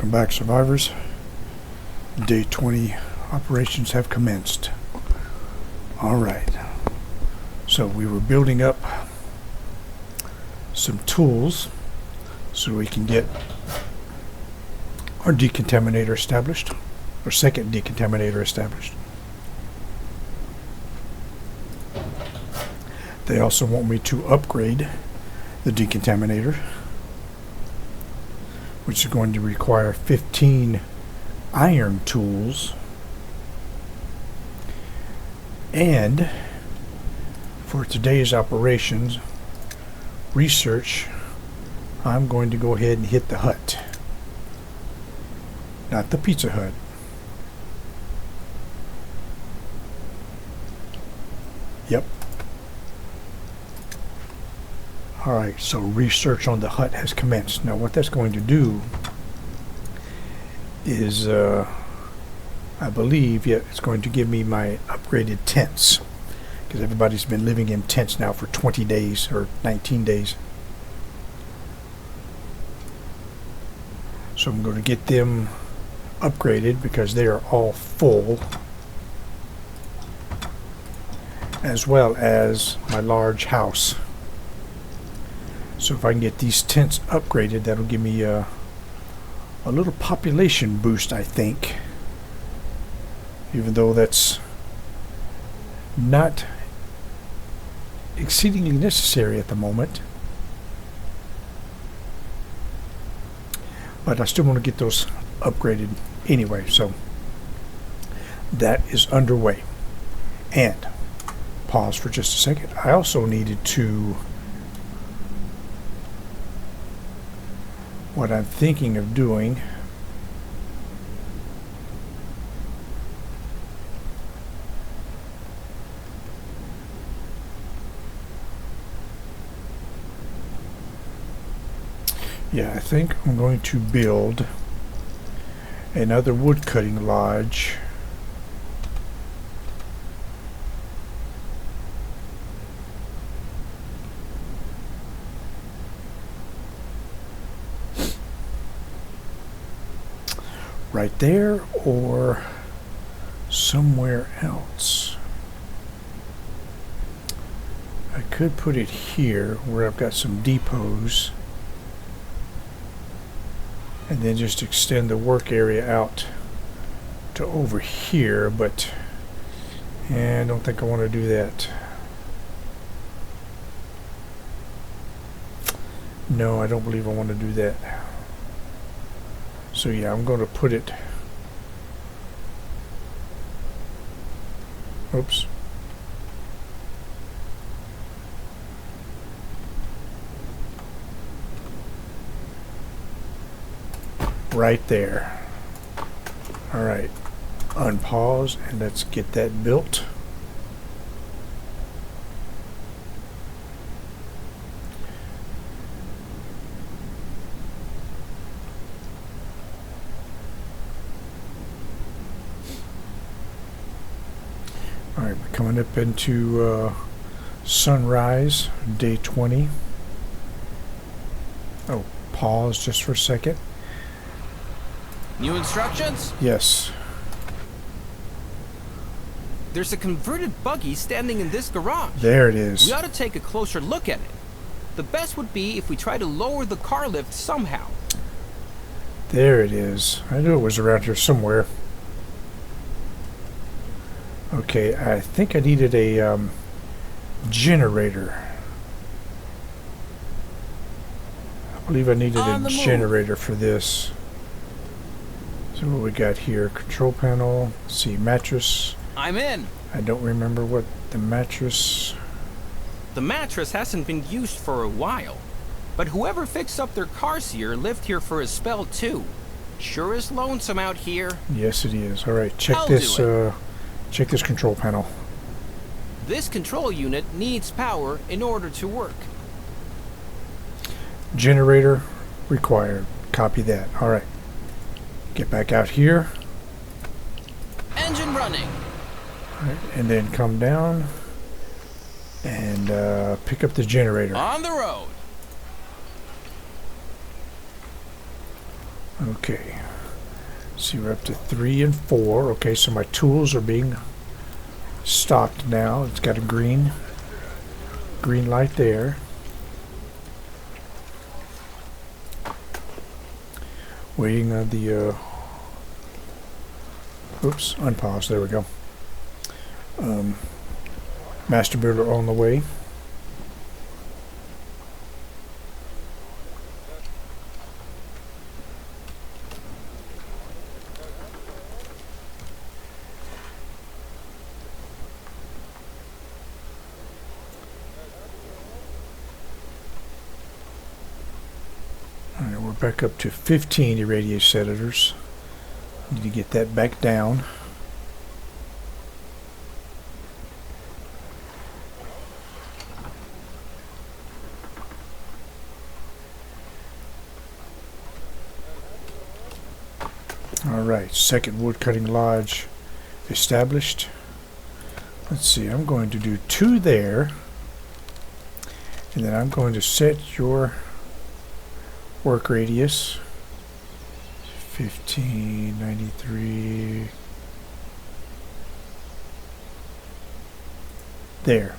Welcome back, survivors. Day 20 operations have commenced. Alright, so we were building up some tools so we can get our decontaminator established, our second decontaminator established. They also want me to upgrade the decontaminator, which is going to require 15 iron tools. And for today's operations research, I'm going to go ahead and hit the hut, not the Pizza Hut. Yep. Alright, so research on the hut has commenced. Now what that's going to do is, I believe, yeah, it's going to give me my upgraded tents. Because everybody's been living in tents now for 20 days or 19 days. So I'm going to get them upgraded because they are all full. As well as my large house. So if I can get these tents upgraded, that'll give me a little population boost, I think. Even though that's not exceedingly necessary at the moment. But I still want to get those upgraded anyway, so that is underway. And pause for just a second. I also needed to, what I'm thinking of doing, yeah, I think I'm going to build another woodcutting lodge. Right there or somewhere else. I could put it here where I've got some depots and then just extend the work area out to over here, but I don't think I want to do that. No, I don't believe I want to do that. So yeah, I'm going to put it, oops, right there. Alright, unpause and let's get that built. Alright, we're coming up into sunrise, day 20. Oh, pause just for a second. New instructions? Yes. There's a converted buggy standing in this garage. There it is. We ought to take a closer look at it. The best would be if we try to lower the car lift somehow. There it is. I knew it was around here somewhere. Okay, I think I needed a generator. I believe I needed a generator for this. So what we got here? Control panel. Let's see, mattress. I'm in. I don't remember what the mattress... The mattress hasn't been used for a while. But whoever fixed up their cars here lived here for a spell too. Sure is lonesome out here. Yes, it is. Alright, check I'll this, do it. check this control panel. This control unit needs power in order to work. Generator required. Copy that. Alright. Get back out here. Engine running. Alright, and then come down and pick up the generator. On the road. Okay. See, we're up to 3 and 4. Okay, so my tools are being stocked now. It's got a green light there. Waiting on the oops, unpause. There we go. Master builder on the way. Alright, we're back up to 15 irradiation editors. Need to get that back down. Alright, second woodcutting lodge established. Let's see, I'm going to do 2 there, and then I'm going to set your work radius 1593 there.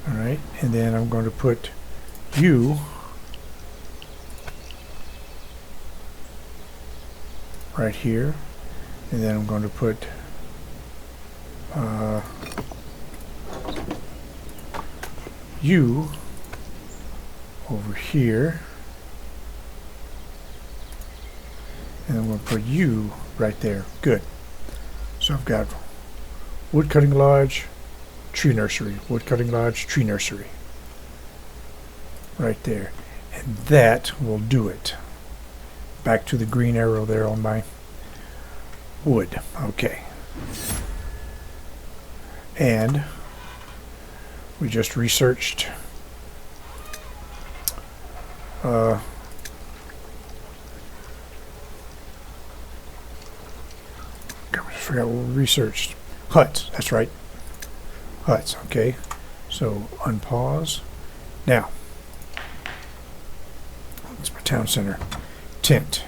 Alright, and then I'm going to put you right here, and then I'm going to put you over here, and I'm going to put you right there. Good. So I've got woodcutting lodge, tree nursery, woodcutting lodge, tree nursery right there, and that will do it. Back to the green arrow there on my wood. Okay. And we just researched I forgot what we researched. Huts, that's right. Huts, okay. So unpause. Now, it's my town center. Tent.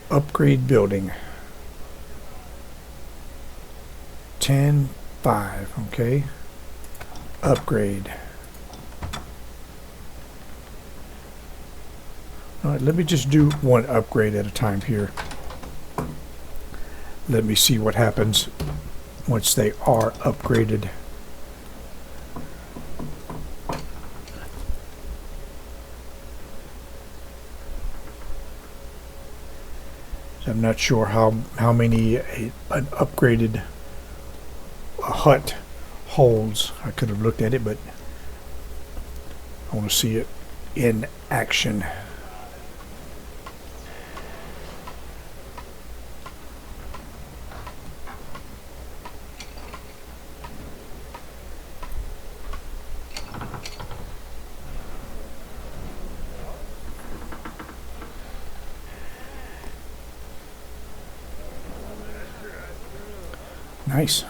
Upgrade building. 10.5, okay. Upgrade. All right, let me just do one upgrade at a time here. Let me see what happens once they are upgraded. I'm not sure how many an upgraded hut holds. I could have looked at it, but I want to see it in action. Nice.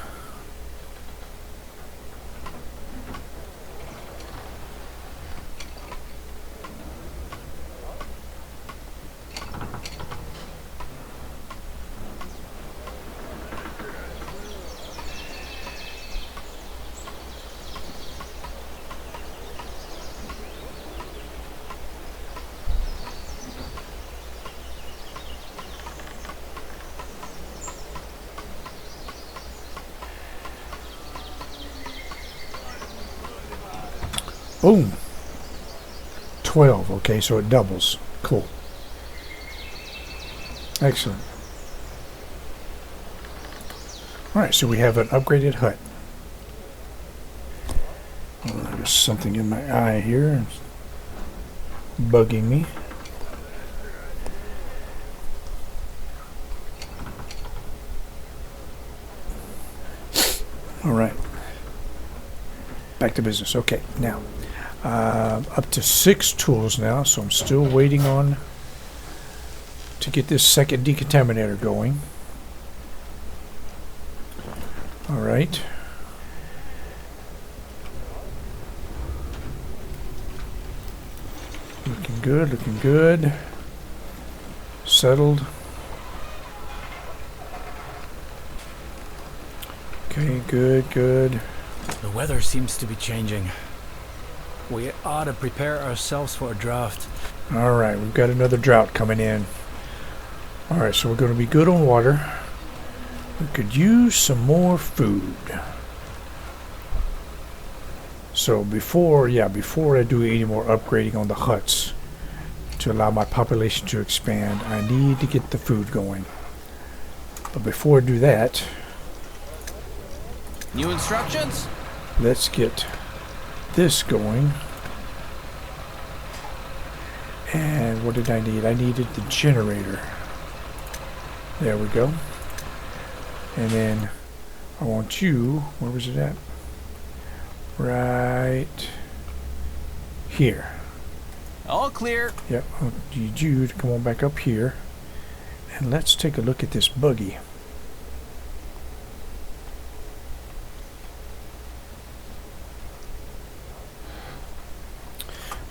Boom. 12. Okay, so it doubles. Cool. Excellent. Alright, so we have an upgraded hut. Oh, there's something in my eye here. It's bugging me. Alright. Back to business. Okay, now. Up to 6 tools now, so I'm still waiting on to get this second decontaminator going. Alright. Looking good, looking good. settled. Okay, good, good. The weather seems to be changing. We ought to prepare ourselves for a drought. Alright, we've got another drought coming in. Alright, so we're going to be good on water. We could use some more food. So before I do any more upgrading on the huts to allow my population to expand, I need to get the food going. But before I do that, New instructions? let's get this going. And what did I need? I needed the generator. There we go. And then I want you, where was it at? Right here. All clear. Yep, I need you to come on back up here. And let's take a look at this buggy.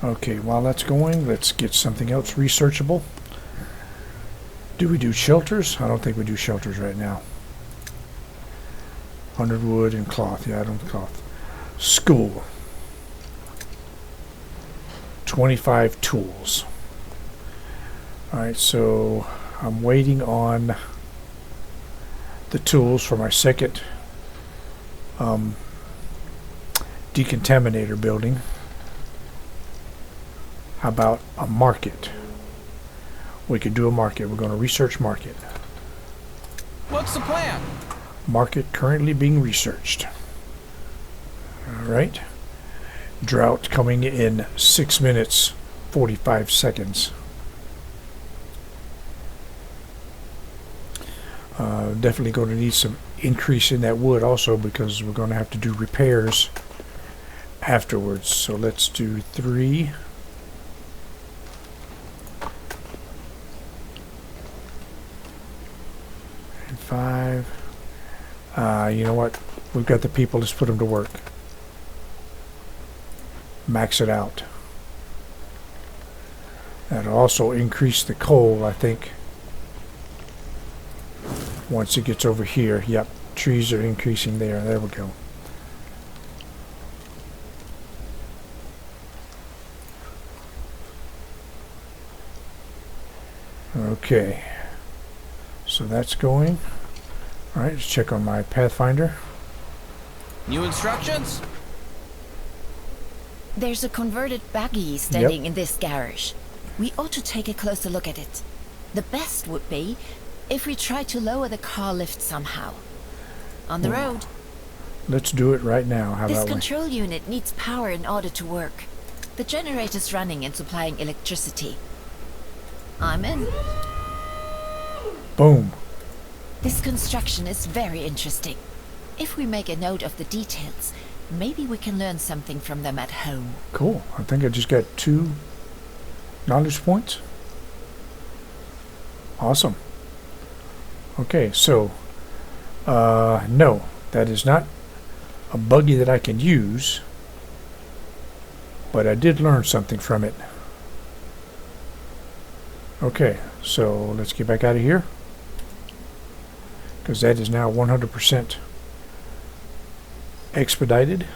Okay, while that's going, let's get something else researchable. Do we do shelters? I don't think we do shelters right now. 100 wood and cloth. Yeah, I don't cloth. School. 25 tools. Alright, so I'm waiting on the tools for my second decontaminator building. How about a market? We could do a market. We're going to research market. What's the plan? Market currently being researched. Alright. Drought coming in 6 minutes 45 seconds. Definitely going to need some increase in that wood also, because we're going to have to do repairs afterwards. So let's do 3. And 5. You know what? We've got the people. Let's put them to work. Max it out. That'll also increase the coal, I think. Once it gets over here. Yep, trees are increasing there. There we go. Okay. So that's going. Alright, let's check on my Pathfinder. New instructions? There's a converted buggy standing in this garage. We ought to take a closer look at it. The best would be if we try to lower the car lift somehow. On the road. Let's do it right now. How This about we? control unit needs power in order to work. The generator's running and supplying electricity. I'm in. Boom. This construction is very interesting. If we make a note of the details, maybe we can learn something from them at home. Cool. I think I just got 2 knowledge points. Awesome. Okay, so no, that is not a buggy that I can use, but I did learn something from it. Okay, so let's get back out of here, because that is now 100% expedited.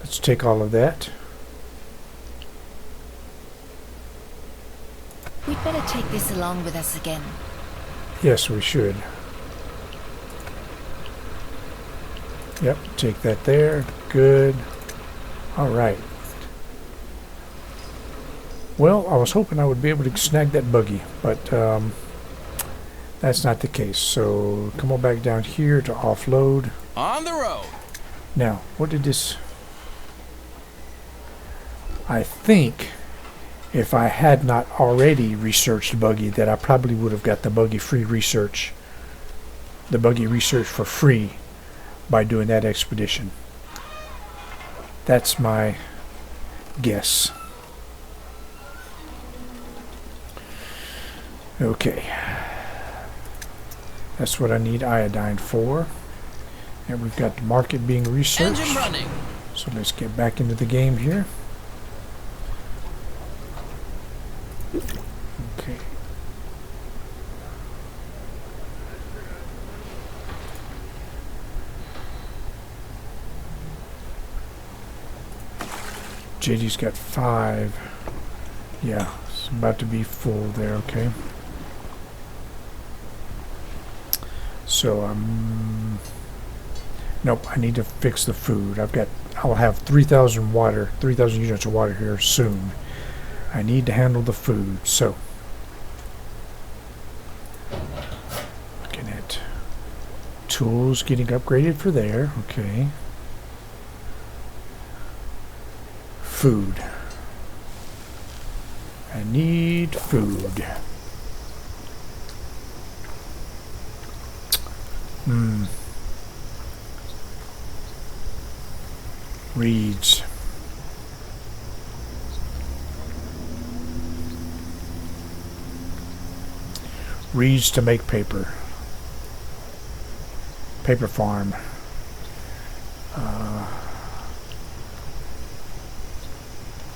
Let's take all of that. We'd better take this along with us again. Yes, we should. Yep, take that there. Good. All right. Well, I was hoping I would be able to snag that buggy, but that's not the case. So come on back down here to offload. On the road. Now, what did this... I think if I had not already researched buggy, that I probably would have got the buggy free research. The buggy research for free by doing that expedition. That's my guess. Okay. That's what I need iodine for. And we've got the market being researched. Engine running. So let's get back into the game here. Okay. JD's got 5. Yeah, it's about to be full there, okay. So, nope, I need to fix the food. I'll have 3,000 units of water here soon. I need to handle the food, so. Looking at tools getting upgraded for there, okay. Food. I need food. Reeds. Reeds to make paper. Paper farm.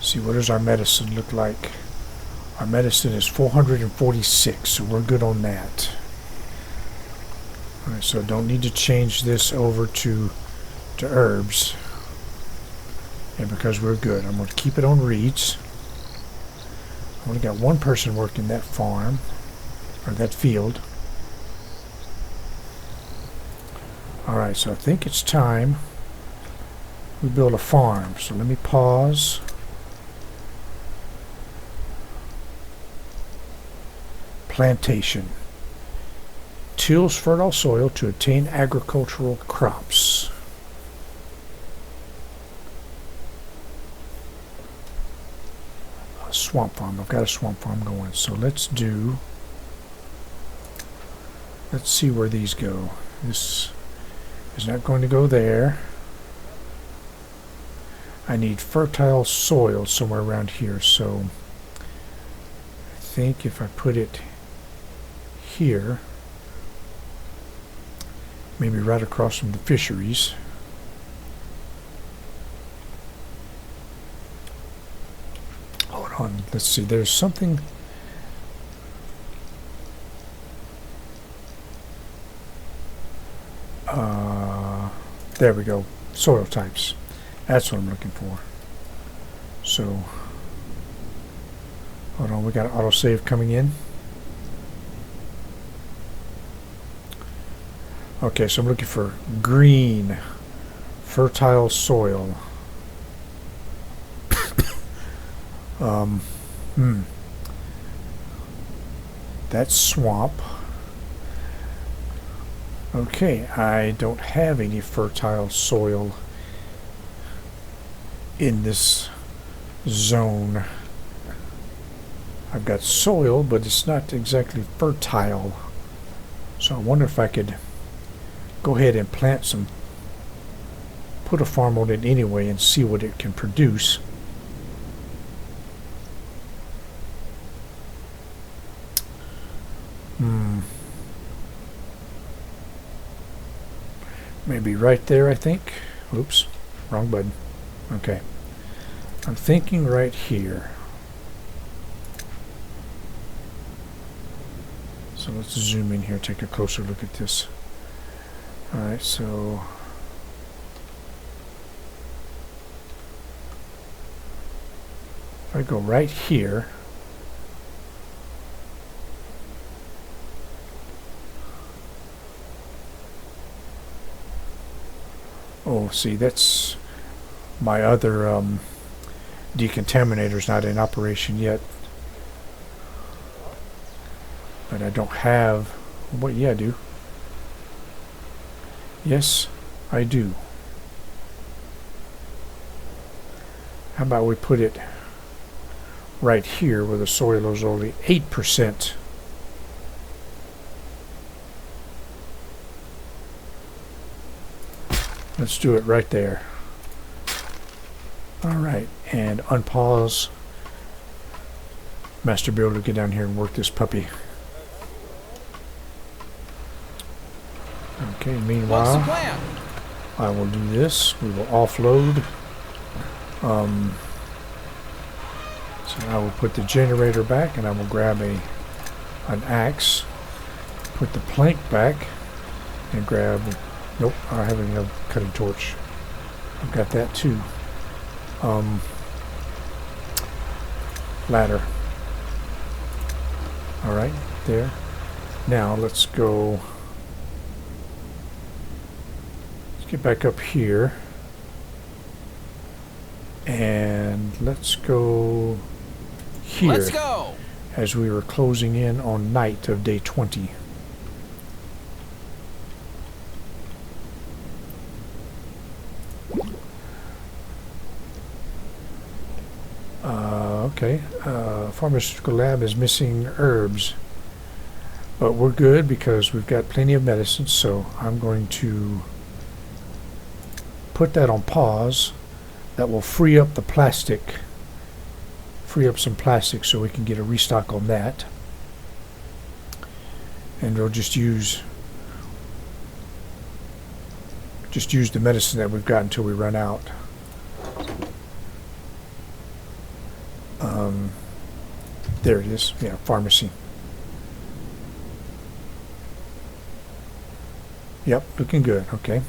See, what does our medicine look like? Our medicine is 446, so we're good on that. Alright, so don't need to change this over to herbs. And because we're good, I'm going to keep it on reeds. I only got one person working that farm, or that field. Alright, so I think it's time we build a farm. So let me pause. Plantation. Tills fertile soil to attain agricultural crops. A swamp farm. I've got a swamp farm going. So let's see where these go. This is not going to go there. I need fertile soil somewhere around here. So I think if I put it here, maybe right across from the fisheries. Hold on, let's see, there's something. There we go, soil types. That's what I'm looking for. So, hold on, we got autosave coming in. Okay, so I'm looking for green, fertile soil. That's swamp. Okay, I don't have any fertile soil in this zone. I've got soil, but it's not exactly fertile. So I wonder if I could go ahead and put a farm on it anyway and see what it can produce. Maybe right there, I think. Oops, wrong button. Okay. I'm thinking right here. So let's zoom in here, take a closer look at this. Alright, so if I go right here, oh, see, that's my other decontaminator's not in operation yet. But I don't have, what, yeah, I do. Yes, I do. How about we put it right here where the soil is only 8%. Let's do it right there. Alright, and unpause Master Builder, get down here and work this puppy. Okay, meanwhile, What's the plan? I will do this. We will offload. So I will put the generator back and I will grab an axe, put the plank back, and grab, nope, I don't have any other cutting torch. I've got that too. ladder. Alright, there. Now let's go. Let's get back up here. And let's go here. Let's go! As we were closing in on night of day 20. Okay, pharmaceutical lab is missing herbs, but we're good because we've got plenty of medicine, so I'm going to put that on pause. That will free up the plastic, free up some plastic so we can get a restock on that. And we'll just use the medicine that we've got until we run out. There it is. Yeah, pharmacy. Yep, looking good. Okay.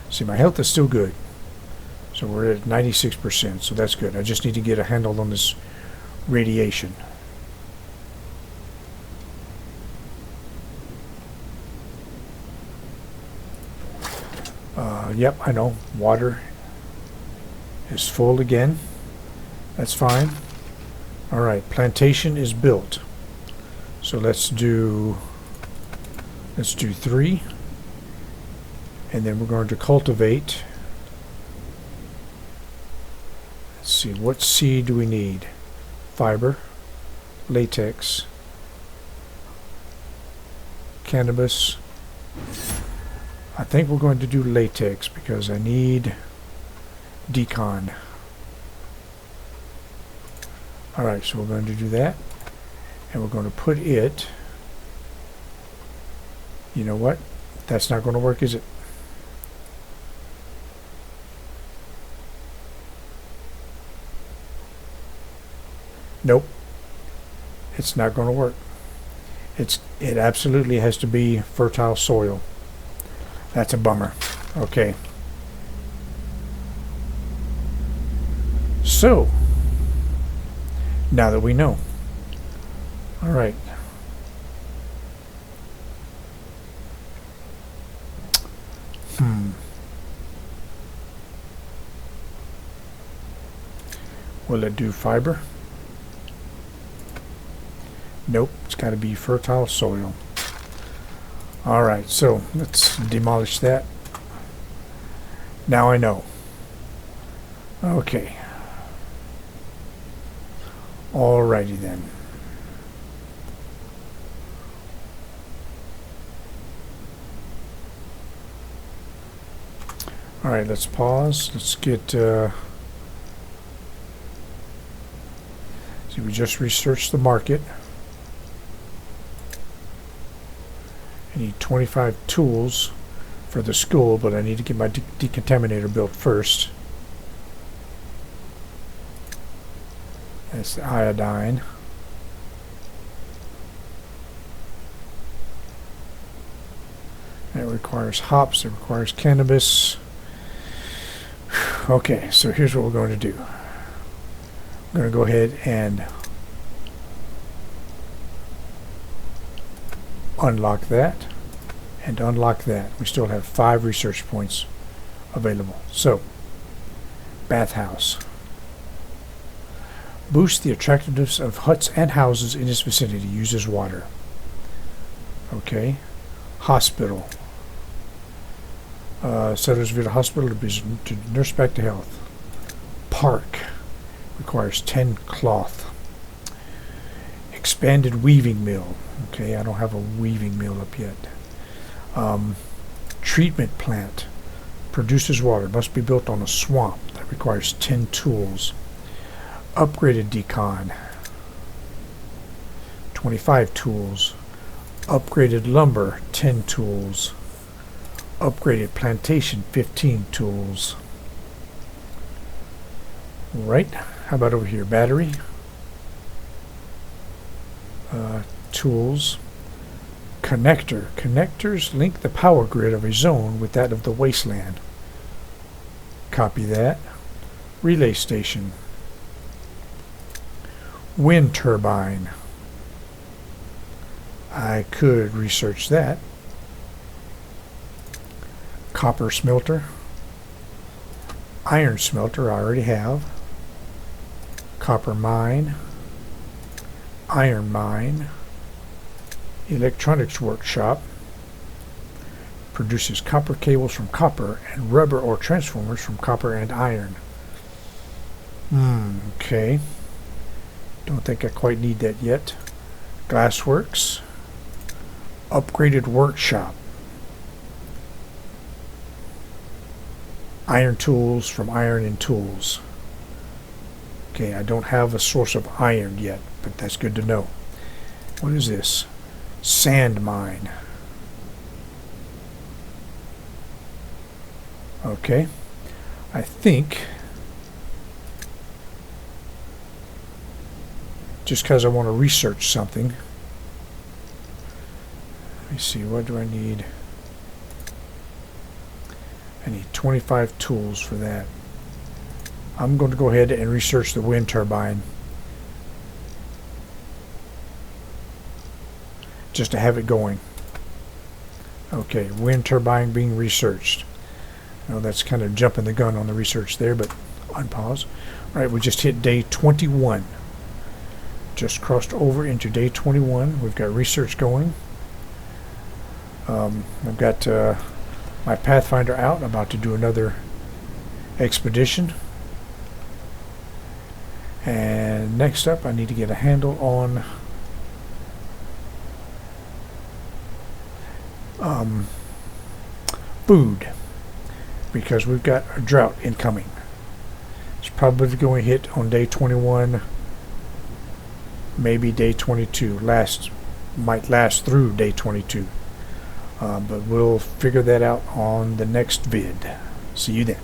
See, my health is still good. So we're at 96%, so that's good. I just need to get a handle on this radiation. Yep, I know. Water is full again. That's fine. Alright, plantation is built. So let's do 3. And then we're going to cultivate. Let's see, what seed do we need? Fiber, latex, cannabis. I think we're going to do latex because I need decon. Alright, so we're going to do that. And we're going to put it. You know what? That's not going to work, is it? Nope. It's not going to work. It absolutely has to be fertile soil. That's a bummer. Okay. So, now that we know. All right. Will it do fiber? Nope, it's got to be fertile soil. Alright, so let's demolish that. Now I know. Okay. Alrighty then. Alright, let's pause. Let's get... see, we just researched the market. I need 25 tools for the school, but I need to get my decontaminator built first. That's the iodine. That requires hops, it requires cannabis. Okay, so here's what we're going to do. I'm going to go ahead and unlock that and unlock that. We still have 5 research points available. So, bathhouse. Boost the attractiveness of huts and houses in its vicinity. Uses water. Okay. Hospital. Settlers visit a hospital to nurse back to health. Park. Requires 10 cloth. Expanded weaving mill. Okay, I don't have a weaving mill up yet. Treatment plant. Produces water. Must be built on a swamp. That requires 10 tools. Upgraded decon. 25 tools. Upgraded lumber. 10 tools. Upgraded plantation. 15 tools. Right. How about over here? Battery. Tools. Connector. Connectors link the power grid of a zone with that of the wasteland. Copy that. Relay station. Wind turbine. I could research that. Copper smelter. Iron smelter I already have. Copper mine. Iron mine. Electronics workshop. Produces copper cables from copper and rubber or transformers from copper and iron. Okay. Don't think I quite need that yet. Glassworks. Upgraded workshop. Iron tools from iron and tools. Okay, I don't have a source of iron yet, but that's good to know. What is this? Sand mine. Okay. I think just because I want to research something. Let me see, what do I need? I need 25 tools for that. I'm going to go ahead and research the wind turbine just to have it going. Okay, wind turbine being researched. Now that's kind of jumping the gun on the research there, but unpause. Alright, we just hit day 21. Just crossed over into day 21. We've got research going. I've got my Pathfinder out, about to do another expedition. And next up, I need to get a handle on food, because we've got a drought incoming. It's probably going to hit on day 21, maybe day 22. Might last through day 22. But we'll figure that out on the next vid. See you then.